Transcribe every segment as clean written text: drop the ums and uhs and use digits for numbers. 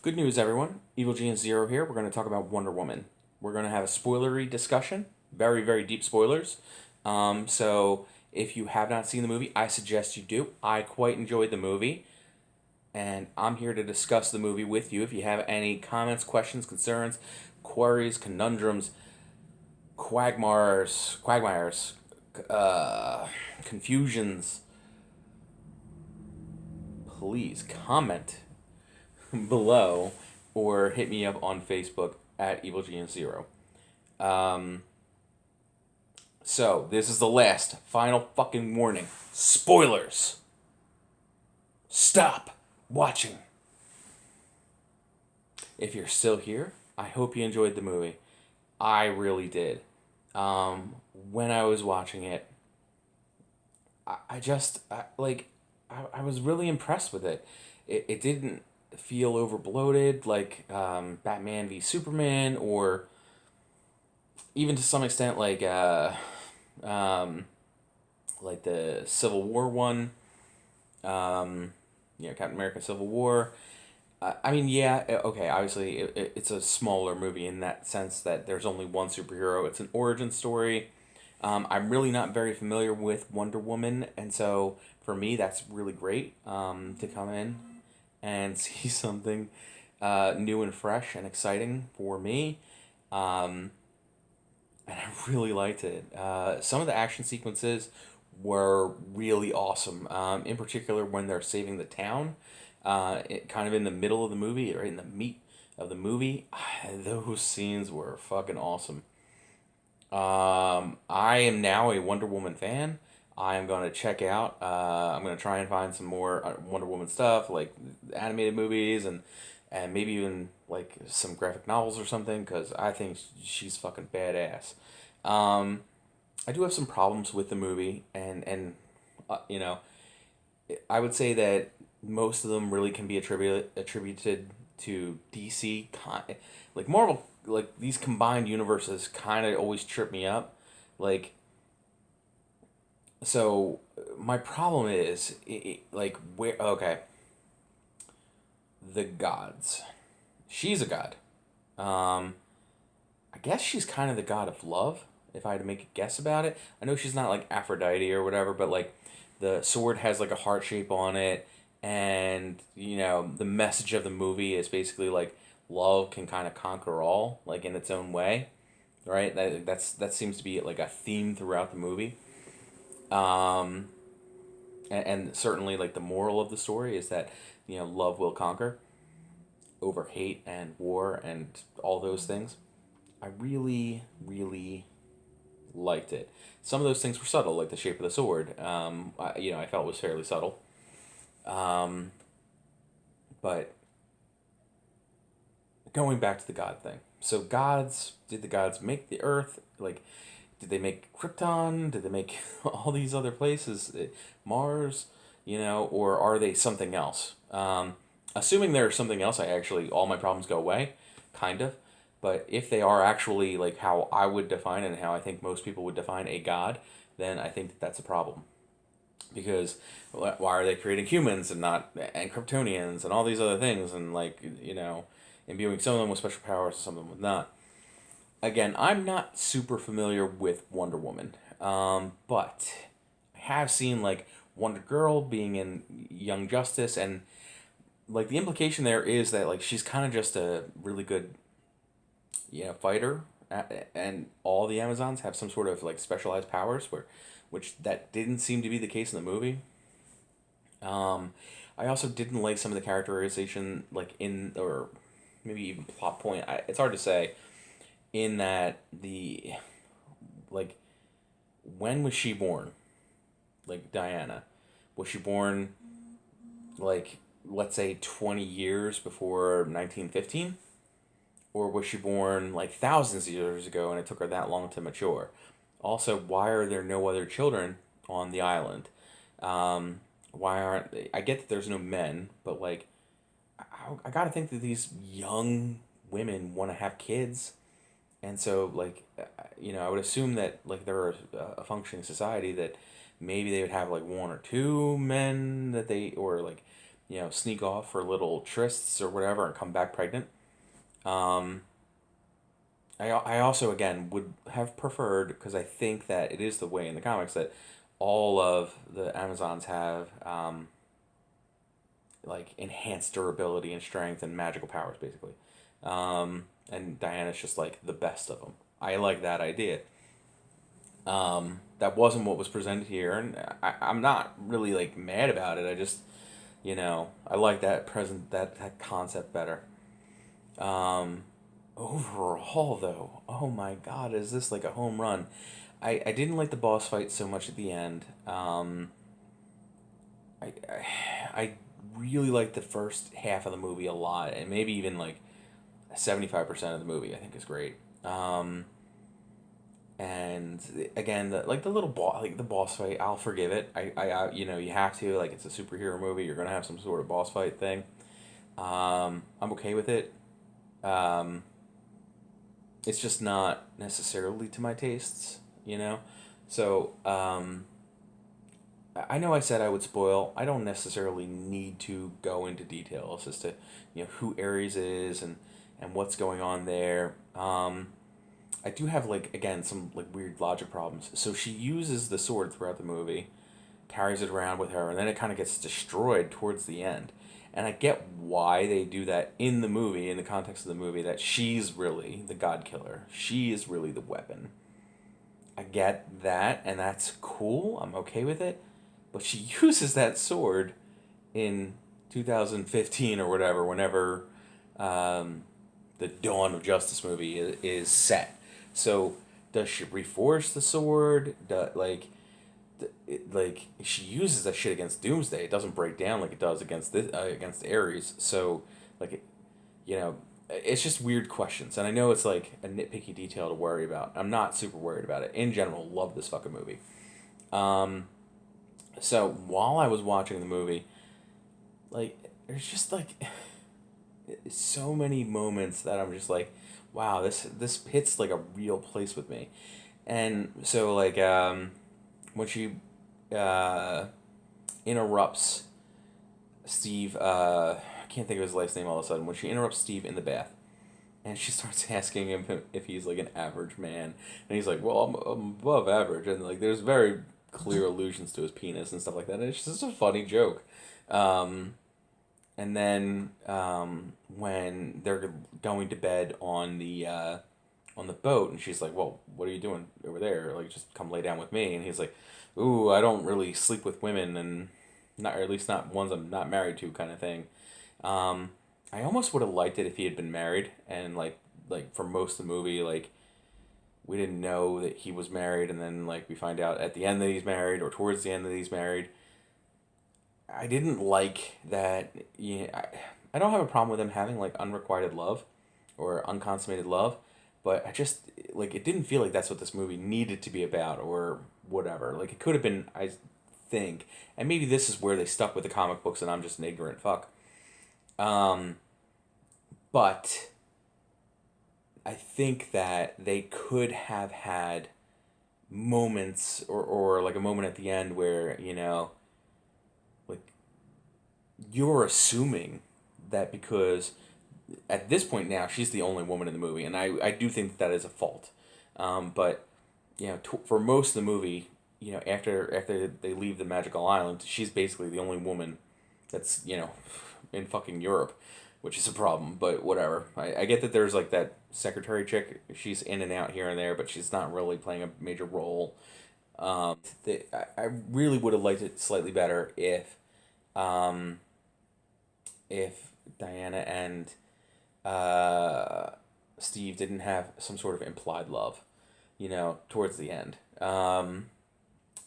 Good news, everyone. Evil Genius Zero here. We're going to talk about Wonder Woman. We're going to have a spoilery discussion, very, very deep spoilers. So, if you have not seen the movie, I suggest you do. I quite enjoyed the movie, and I'm here to discuss the movie with you. If you have any comments, questions, concerns, queries, conundrums, quagmires, confusions, please comment below or hit me up on Facebook at Evil Genius Zero. Um, so this is the last final fucking warning. Spoilers. Stop watching. If you're still here, I hope you enjoyed the movie. I really did. When I was watching it, I just I was really impressed with it. It didn't feel over bloated like Batman v Superman, or even to some extent um, like the Civil War one, Captain America Civil War. I mean, yeah, okay, obviously it's a smaller movie in that sense that there's only one superhero. It's an origin story. I'm really not very familiar with Wonder Woman, and so for me, that's really great to come in and see something new and fresh and exciting for me. Um, and I really liked it. Some of the action sequences were really awesome. In particular, when they're saving the town, kind of in the middle of the movie, right in the meat of the movie, those scenes were fucking awesome. I am now a Wonder Woman fan. I am going to check out. I'm going to try and find some more Wonder Woman stuff, like animated movies and maybe even like some graphic novels or something, because I think she's fucking badass. Um, I do have some problems with the movie, and you know, I would say that most of them really can be attributed to DC. Like Marvel, like these combined universes, kind of always trip me up. Like, so my problem is like where okay, the gods. She's a god. Um, I guess she's kind of the god of love, if I had to make a guess about it. I know she's not like Aphrodite or whatever, but like the sword has like a heart shape on it, and the message of the movie is basically like love can kind of conquer all, like in its own way, right? That seems to be like a theme throughout the movie. Um, and certainly like the moral of the story is that love will conquer over hate and war and all those things. I really, really liked it. Some of those things were subtle, like the shape of the sword. I felt was fairly subtle. Um, but going back to the god thing. So did the gods make the earth? Like, did they make Krypton? Did they make all these other places? Mars? Or are they something else? Assuming they're something else, all my problems go away, kind of. But if they are actually like how I would define and how I think most people would define a god, then I think that that's a problem. Because why are they creating humans and Kryptonians and all these other things, and imbuing some of them with special powers and some of them with not? Again, I'm not super familiar with Wonder Woman, but I have seen like Wonder Girl being in Young Justice, and like the implication there is that like she's kind of just a really good fighter, and all the Amazons have some sort of like specialized powers, which that didn't seem to be the case in the movie. I also didn't like some of the characterization, like in or maybe even plot point. It's hard to say. In that like when was she born? Like Diana, was she born like let's say 20 years before 1915? Or was she born like thousands of years ago and it took her that long to mature? Also, why are there no other children on the island? Why aren't they? I get that there's no men, but like, I gotta think that these young women want to have kids, and so like, I would assume that like they're a functioning society that maybe they would have like one or two men that they or like sneak off for little trysts or whatever and come back pregnant. Um, I also, again, would have preferred, because I think that it is the way in the comics that all of the Amazons have like enhanced durability and strength and magical powers, basically. And Diana's just like the best of them. I like that idea. That wasn't what was presented here, and I'm not really like mad about it. I just, I like that concept better. Um, Overall, though, oh my God, is this like a home run? I didn't like the boss fight so much at the end. I really liked the first half of the movie a lot, and maybe even like 75% of the movie I think is great. And again, the little boss, like the boss fight, I'll forgive it. You have to, like, it's a superhero movie. You're gonna have some sort of boss fight thing. I'm okay with it. Um, it's just not necessarily to my tastes, you know. So I know I said I would spoil. I don't necessarily need to go into details as to who Ares is and what's going on there. I do have, like, again, some like weird logic problems. So she uses the sword throughout the movie, carries it around with her, and then it kind of gets destroyed towards the end. And I get why they do that in the movie, in the context of the movie, that she's really the god killer. She is really the weapon. I get that, and that's cool. I'm okay with it. But she uses that sword in 2015 or whatever, whenever the Dawn of Justice movie is set. So does she reforge the sword? Like she uses that shit against Doomsday. It doesn't break down like it does against Ares. So like, you know, it's just weird questions, and I know it's like a nitpicky detail to worry about. I'm not super worried about it in general. Love this fucking movie. Um, so while I was watching the movie, like, there's just like so many moments that I'm just like, wow, this hits like a real place with me. And so, like, when she uh, interrupts Steve, I can't think of his last name all of a sudden. When she interrupts Steve in the bath, and she starts asking him if he's like an average man, and he's like, "Well, I'm above average," and like there's very clear allusions to his penis and stuff like that. And it's just a funny joke. Um, and then when they're going to bed on the boat, and she's like, "Well, what are you doing over there? Like, just come lay down with me." And he's like, "Ooh, I don't really sleep with women, and not, or at least not ones I'm not married to," kind of thing. Um, I almost would have liked it if he had been married, and like for most of the movie, like we didn't know that he was married, and then like we find out at the end that he's married, or towards the end that he's married. I didn't like that. Yeah, I don't have a problem with him having like unrequited love or unconsummated love, but I just, like, it didn't feel like that's what this movie needed to be about or whatever. Like, it could have been, I think, and maybe this is where they stuck with the comic books and I'm just an ignorant fuck. Um, but I think that they could have had moments, or like a moment at the end where, like, you're assuming that because at this point now she's the only woman in the movie, and I do think that is a fault. But for most of the movie, after they leave the magical island, she's basically the only woman that's in fucking Europe, which is a problem. But whatever. I get that there's like that secretary chick. She's in and out here and there, but she's not really playing a major role. I really would have liked it slightly better um, if Diana and uh, Steve didn't have some sort of implied love, towards the end.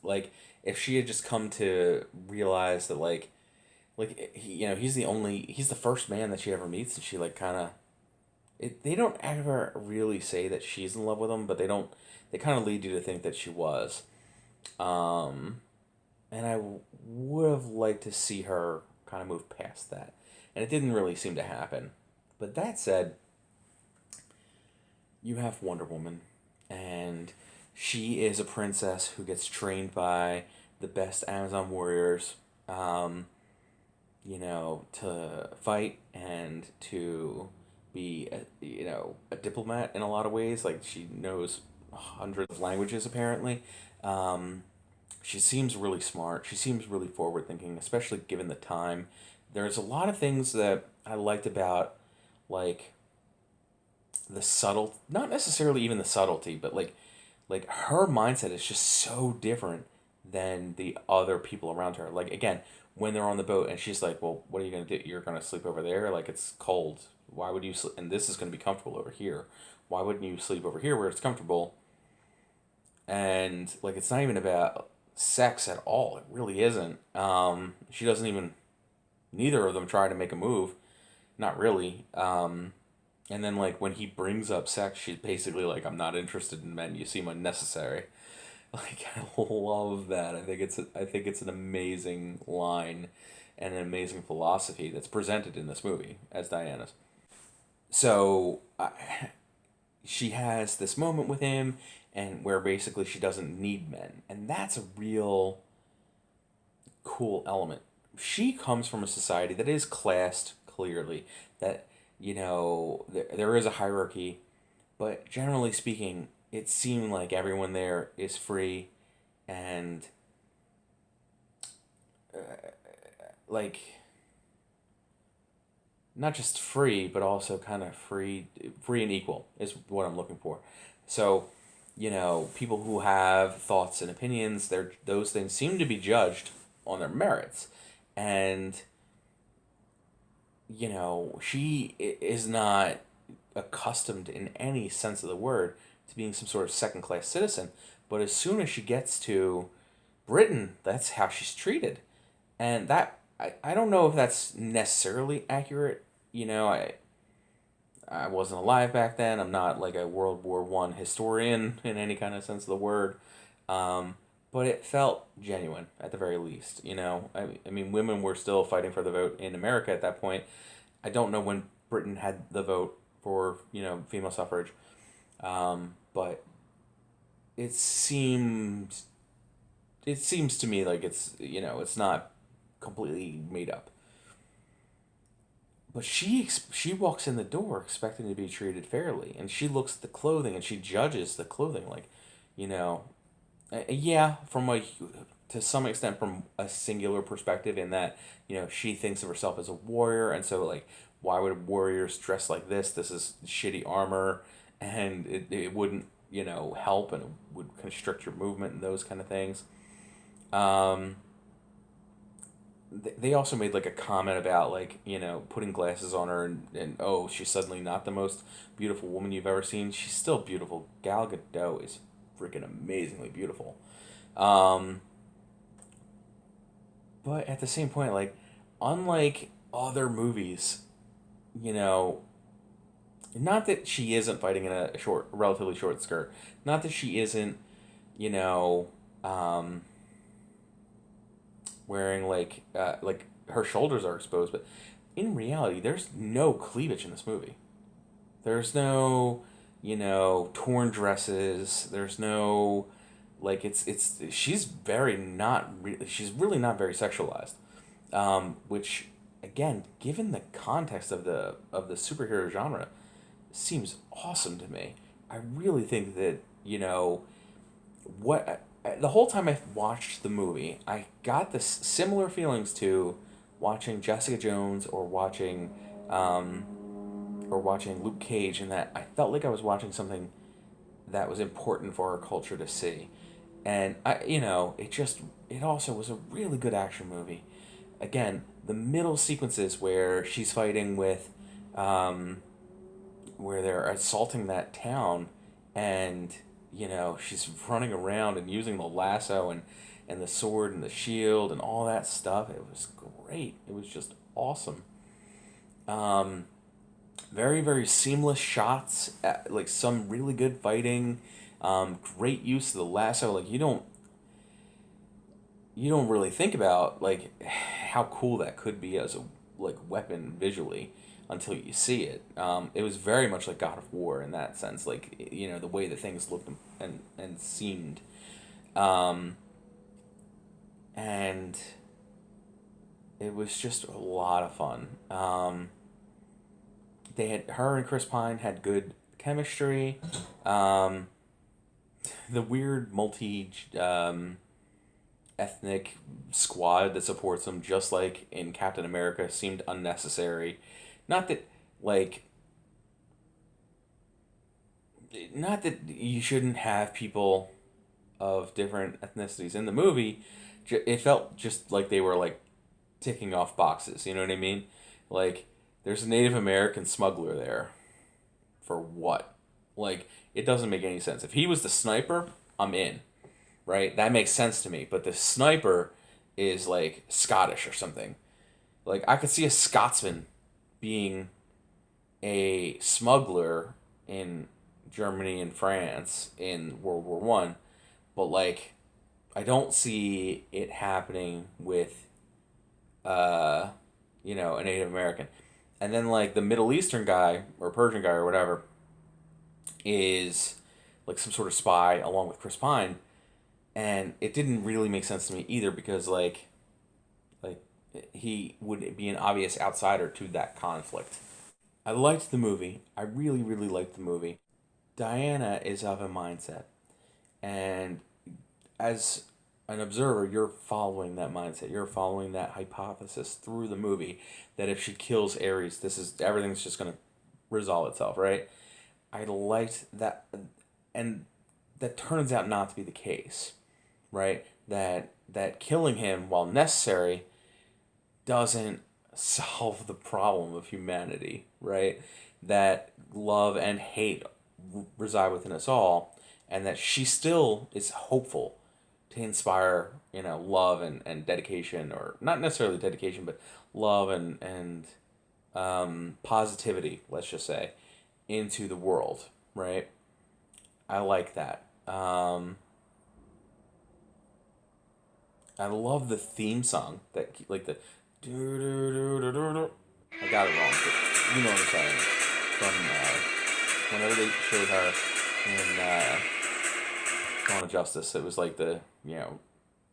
Like, if she had just come to realize that, like he's the first man that she ever meets, and she, like, kind of, they don't ever really say that she's in love with him, but they kind of lead you to think that she was. Um, and I would have liked to see her kind of move past that. And it didn't really seem to happen. But that said, you have Wonder Woman, and she is a princess who gets trained by the best Amazon warriors. Um, to fight and to be a diplomat in a lot of ways. Like she knows hundreds of languages apparently. Um, she seems really smart. She seems really forward thinking, especially given the time. There's a lot of things that I liked about like the subtle, not necessarily even the subtlety, but like her mindset is just so different than the other people around her. Like again, when they're on the boat and she's like, "Well, what are you gonna do? You're gonna sleep over there? Like it's cold. Why would you sleep? And this is gonna be comfortable over here. Why wouldn't you sleep over here where it's comfortable?" And like it's not even about sex at all. It really isn't. She doesn't even. Neither of them try to make a move. Not really. And then like when he brings up sex, she's basically like, "I'm not interested in men. You seem unnecessary." Like I love that. I think it's an amazing line and an amazing philosophy that's presented in this movie as Diana's. So she has this moment with him, and where basically she doesn't need men, and that's a real cool element. She comes from a society that is classed clearly, that there is a hierarchy, but generally speaking, it seemed like everyone there is free and like not just free, but also kind of free and equal is what I'm looking for. So, people who have thoughts and opinions, those things seem to be judged on their merits, and she is not accustomed in any sense of the word to being some sort of second class citizen. But as soon as she gets to Britain, that's how she's treated. And I don't know if that's necessarily accurate. I wasn't alive back then. I'm not like a World War I historian in any kind of sense of the word. Um, but it felt genuine at the very least. I mean, women were still fighting for the vote in America at that point. I don't know when Britain had the vote for female suffrage, but it seems it seems to me like it's not completely made up. But she walks in the door expecting to be treated fairly, and she looks at the clothing and she judges the clothing like, you know, yeah, from a to some extent from a singular perspective in that she thinks of herself as a warrior, and so like why would warriors dress like this? This is shitty armor, and it wouldn't help, and it would constrict your movement and those kind of things. Um, they also made like a comment about like putting glasses on her, and oh, she's suddenly not the most beautiful woman you've ever seen. She's still beautiful. Gal Gadot is freaking amazingly beautiful. um, but at the same point, like, unlike other movies, you know not that she isn't fighting in a relatively short skirt, not that she isn't you know um, wearing like her shoulders are exposed, but in reality, there's no cleavage in this movie. There's no, torn dresses. There's no, like it's she's very not really she's really not very sexualized, which again, given the context of the superhero genre, seems awesome to me. I really think that what the whole time I watched the movie, I got this similar feelings to watching Jessica Jones um, or watching Luke Cage, in that I felt like I was watching something that was important for our culture to see. And it also was a really good action movie. Again, the middle sequences where she's fighting with um, where they're assaulting that town, and she's running around and using the lasso and the sword and the shield and all that stuff. It was great. It was just awesome. um, Very, very seamless shots, like some really good fighting. Great use of the lasso. Like you don't really think about like how cool that could be as a like weapon visually until you see it. It was very much like God of War in that sense, like the way that things looked and seemed, um, and It was just a lot of fun. Her and Chris Pine had good chemistry. Um, the weird ethnic squad that supports them, just like in Captain America, seemed unnecessary. Not that, like, not that you shouldn't have people of different ethnicities in the movie. It felt just like they were like ticking off boxes. You know what I mean? Like, there's a Native American smuggler there. For what? Like, it doesn't make any sense. If he was the sniper, I'm in. Right? That makes sense to me. But the sniper is like Scottish or something. Like, I could see a Scotsman being a smuggler in Germany and France in World War One, but like, I don't see it happening with uh, a Native American. And then like the Middle Eastern guy or Persian guy or whatever is like some sort of spy along with Chris Pine, and it didn't really make sense to me either because like he would be an obvious outsider to that conflict. I liked the movie. I really really liked the movie. Diana is of a mindset, and as an observer, you're following that mindset. You're following that hypothesis through the movie that if she kills Ares, this is everything's just gonna resolve itself, right? I liked that, and that turns out not to be the case, right? That killing him, while necessary, doesn't solve the problem of humanity, right? That love and hate reside within us all, and that she still is hopeful to inspire, love and dedication, or not necessarily dedication, but love and positivity, let's just say, into the world, right? I like that. I love the theme song that like the do do do do do do. I got it wrong, but you know what I'm saying. From whenever they showed her in Dawn of Justice, it was like that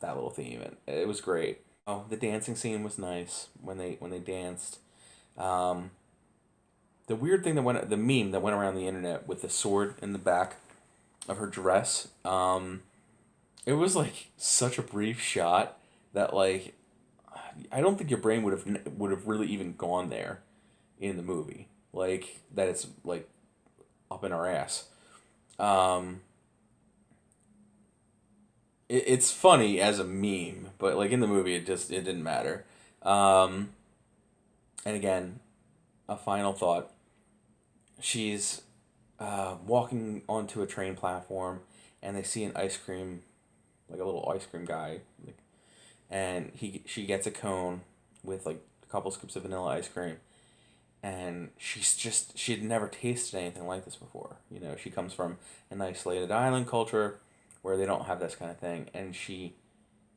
little theme, and it was great. Oh, the dancing scene was nice when they danced. Um, the meme that went around the internet with the sword in the back of her dress. It was like such a brief shot that like I don't think your brain would have really even gone there in the movie. Like that it's like up in our ass. Um, it's funny as a meme, but like in the movie, it didn't matter. Um, and again, a final thought. She's walking onto a train platform, and they see an ice cream, like a little ice cream guy, like, and she gets a cone with like a couple scoops of vanilla ice cream, and she had never tasted anything like this before. She comes from an isolated island culture where they don't have this kind of thing, and she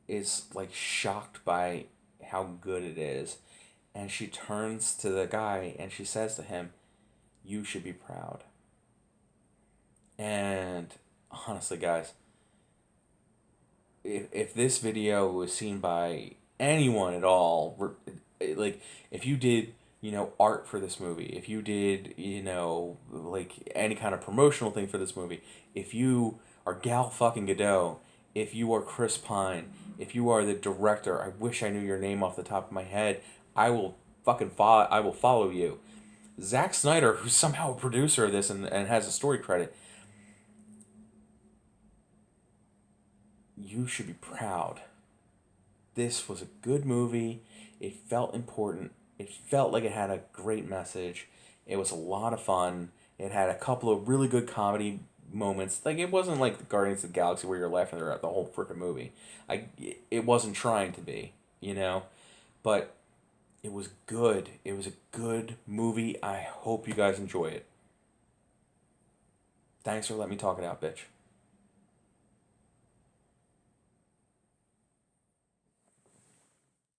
is like shocked by how good it is, and she turns to the guy and she says to him, "You should be proud." And honestly, guys, if this video was seen by anyone at all, like if you did, art for this movie, if you did, like any kind of promotional thing for this movie, if you are Gal fucking Gadot, if you are Chris Pine, if you are the director, I wish I knew your name off the top of my head. I will I will follow you. Zack Snyder, who's somehow a producer of this and has a story credit, you should be proud. This was a good movie. It felt important. It felt like it had a great message. It was a lot of fun. It had a couple of really good comedy moments. Like, it wasn't like the Guardians of the Galaxy where you're laughing throughout the whole freaking movie. It wasn't trying to be, but it was good. It was a good movie. I hope you guys enjoy it. Thanks for letting me talk it out, bitch.